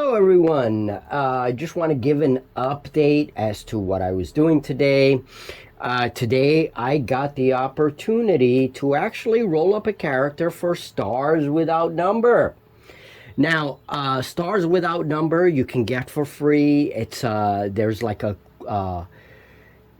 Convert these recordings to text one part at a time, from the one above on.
Hello everyone. I just want to give an update as to what I was doing today. Today I got the opportunity to actually roll up a character for Stars Without Number. Now, Stars Without Number you can get for free. It's there's like an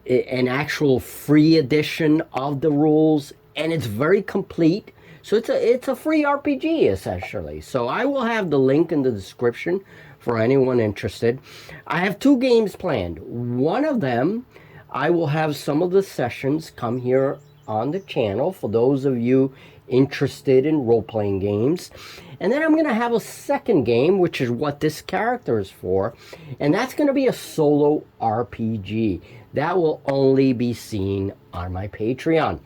actual free edition of the rules, and it's very complete. So it's a free RPG essentially. So I will have the link in the description for anyone interested. I have two games planned. One of them, I will have some of the sessions come here on the channel for those of you interested in role-playing games. And then I'm going to have a second game, which is what this character is for, and that's going to be a solo RPG. That will only be seen on my Patreon,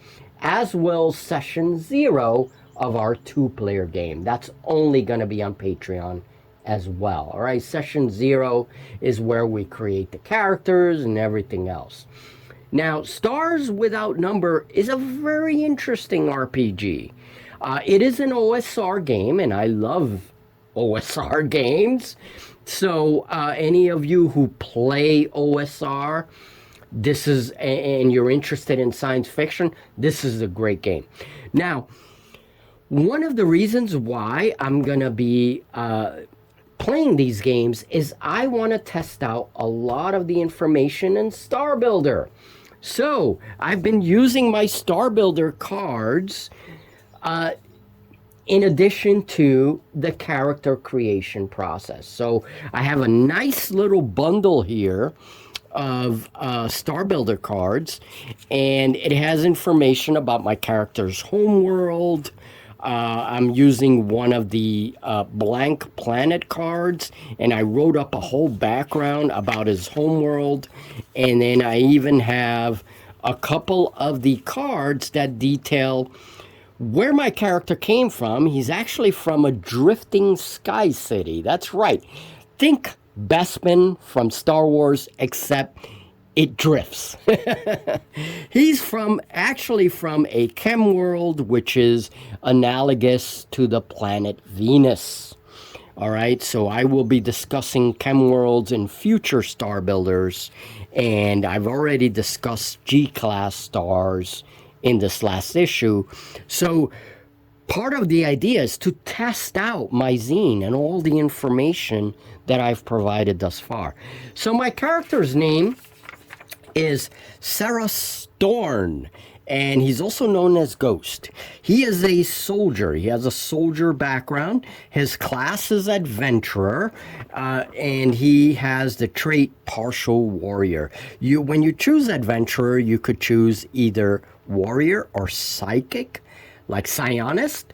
as will Session 0 of our two-player game. That's only going to be on Patreon as well. All right, Session 0 is where we create the characters and everything else. Now, Stars Without Number is a very interesting RPG. It is an OSR game, and I love OSR games. So any of you who play OSR, this is, and you're interested in science fiction, this is a great game. Now, one of the reasons why I'm going to be playing these games is I want to test out a lot of the information in Star Builder. So I've been using my Star Builder cards in addition to the character creation process. So I have a nice little bundle here of Star Builder cards, and it has information about my character's homeworld. I'm using one of the blank planet cards, and I wrote up a whole background about his homeworld. And then I even have a couple of the cards that detail where my character came from. He's actually from a drifting sky city. That's right. Think Bespin from Star Wars, except it drifts. He's actually from a chem world, which is analogous to the planet Venus. All right, so I will be discussing chem worlds in future Star Builders, and I've already discussed G-class stars in this last issue. So part of the idea is to test out my zine and all the information that I've provided thus far. So my character's name is Sarah Storn, and he's also known as Ghost. He is a soldier. He has a soldier background. His class is Adventurer, and he has the trait Partial Warrior. When you choose Adventurer, you could choose either Warrior or Psychic, like Psionist,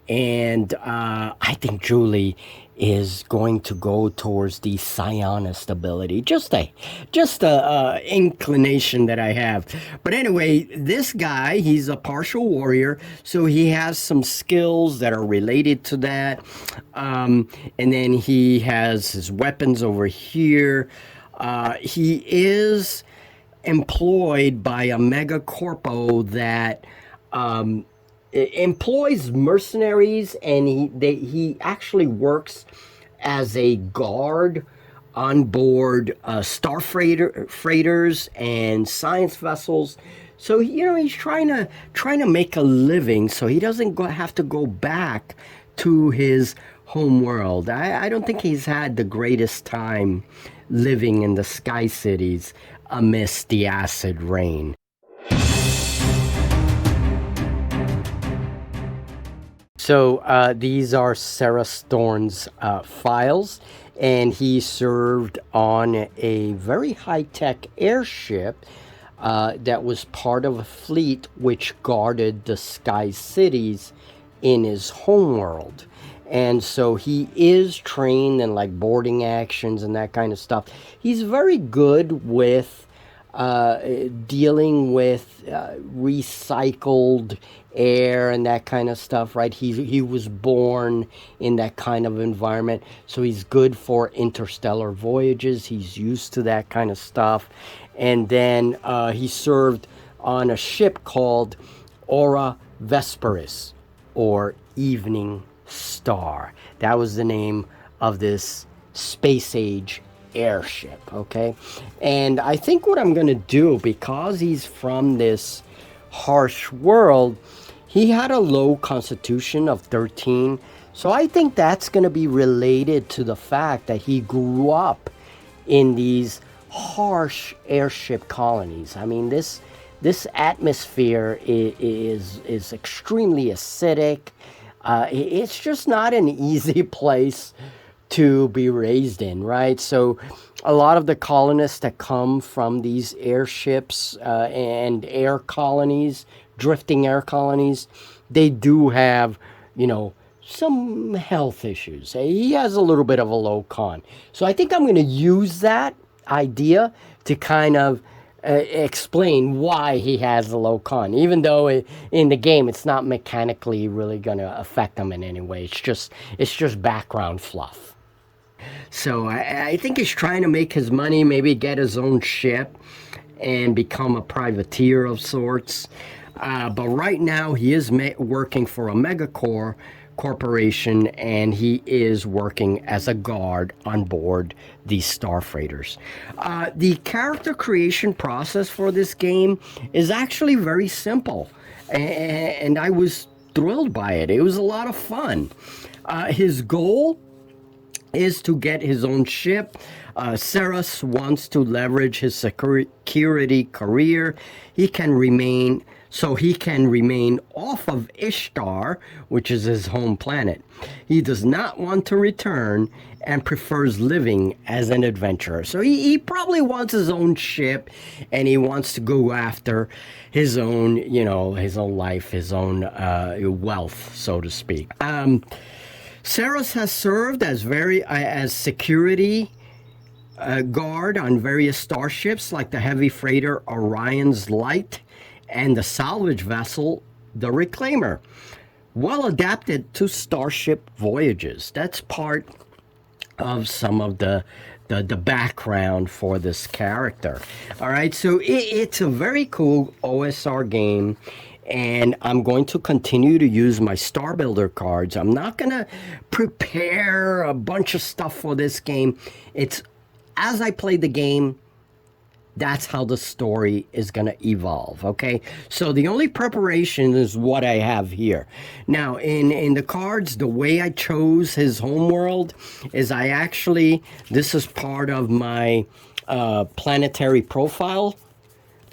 and I think Julie is going to go towards the psionist ability. Just a inclination that I have. But anyway, this guy, he's a partial warrior, so he has some skills that are related to that. And then he has his weapons over here. He is employed by a mega corpo that employs mercenaries, and he actually works as a guard on board freighters and science vessels. So he's trying to make a living, so he doesn't have to go back to his home world. I don't think he's had the greatest time living in the sky cities amidst the acid rain. So these are Sarah Storn's files, and he served on a very high-tech airship that was part of a fleet which guarded the sky cities in his homeworld. And so he is trained in like boarding actions and that kind of stuff. He's very good with dealing with recycled air and that kind of stuff, right? He was born in that kind of environment, so he's good for interstellar voyages. He's used to that kind of stuff. And then he served on a ship called Aura Vesperis, or Evening Star. That was the name of this space age airship, okay? And I think what I'm gonna do, because he's from this harsh world, he had a low constitution of 13. So I think that's gonna be related to the fact that he grew up in these harsh airship colonies. I mean, this atmosphere is extremely acidic. It's just not an easy place to be raised in, right? So a lot of the colonists that come from these airships and air colonies, drifting air colonies, they do have, you know, some health issues. He has a little bit of a low con. So I think I'm going to use that idea to kind of explain why he has a low con, even though in the game it's not mechanically really going to affect him in any way. It's just background fluff. So I think he's trying to make his money, maybe get his own ship and become a privateer of sorts. But right now he is working for a megacore corporation, and he is working as a guard on board these star freighters. The character creation process for this game is actually very simple, and I was thrilled by it. It was a lot of fun. His goal is to get his own ship. Ceres wants to leverage his security career. He can remain off of Ishtar, which is his home planet. He does not want to return and prefers living as an adventurer. So he probably wants his own ship, and he wants to go after his own, his own life, his own wealth, so to speak. Ceres has served as security guard on various starships like the heavy freighter Orion's Light and the salvage vessel, the Reclaimer. Well adapted to starship voyages. That's part of some of the background for this character. All right, so it's a very cool OSR game, and I'm going to continue to use my Star Builder cards. I'm not going to prepare a bunch of stuff for this game. It's as I play the game, that's how the story is going to evolve, okay? So the only preparation is what I have here. Now, in the cards, the way I chose his homeworld is this is part of my planetary profile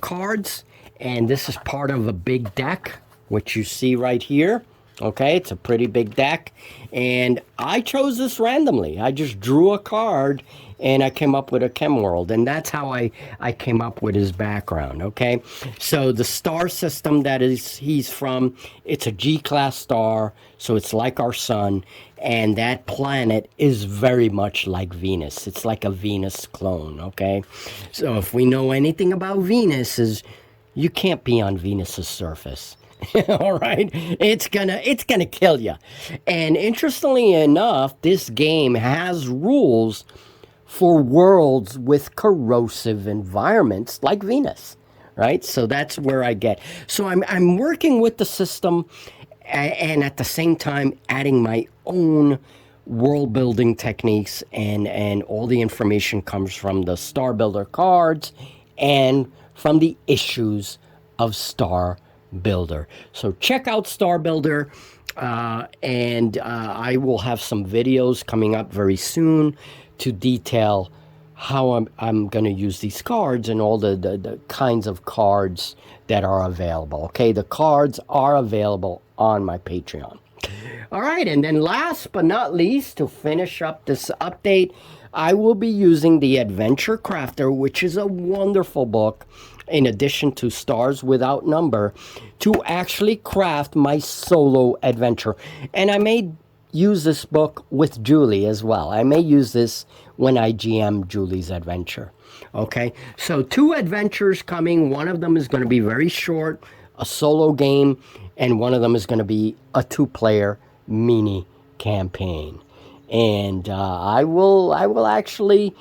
cards, and this is part of a big deck, which you see right here. Okay, it's a pretty big deck, and I chose this randomly. I just drew a card, and I came up with a chem world, and that's how I came up with his background, okay? So the star system that he's from, it's a G-class star, so it's like our sun, and that planet is very much like Venus. It's like a Venus clone, okay? So if we know anything about Venus, is you can't be on Venus's surface. All right, it's gonna kill you. And interestingly enough, this game has rules for worlds with corrosive environments like Venus, right? So that's where I get. So I'm working with the system, and at the same time adding my own world building techniques, and all the information comes from the Star Builder cards and from the issues of Star Builder. So check out Star Builder, and I will have some videos coming up very soon to detail how I'm going to use these cards and all the kinds of cards that are available. Okay, the cards are available on my Patreon. All right, and then last but not least, to finish up this update, I will be using the Adventure Crafter, which is a wonderful book, in addition to Stars Without Number, to actually craft my solo adventure. And I may use this book with Julie as well. I may use this when I GM Julie's adventure. Okay, so 2 adventures coming. One of them is going to be very short, a solo game, and one of them is going to be a 2-player mini campaign. And I will actually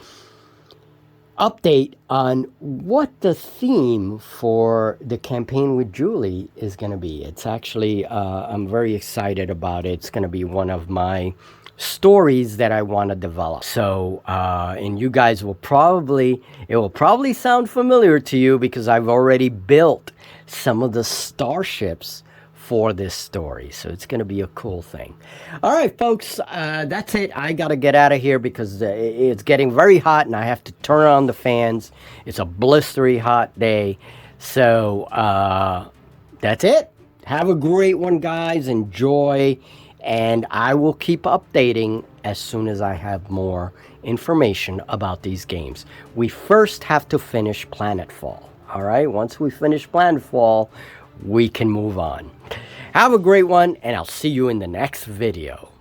update on what the theme for the campaign with Julie is going to be. It's actually, I'm very excited about it. It's going to be one of my stories that I want to develop. So, and you guys will probably, it will probably sound familiar to you because I've already built some of the starships for this story. So it's going to be a cool thing. All right, folks, that's it. I got to get out of here because it's getting very hot and I have to turn on the fans. It's a blistery hot day. So that's it. Have a great one, guys. Enjoy. And I will keep updating as soon as I have more information about these games. We first have to finish Planetfall. All right, once we finish Planetfall, we can move on. Have a great one, and I'll see you in the next video.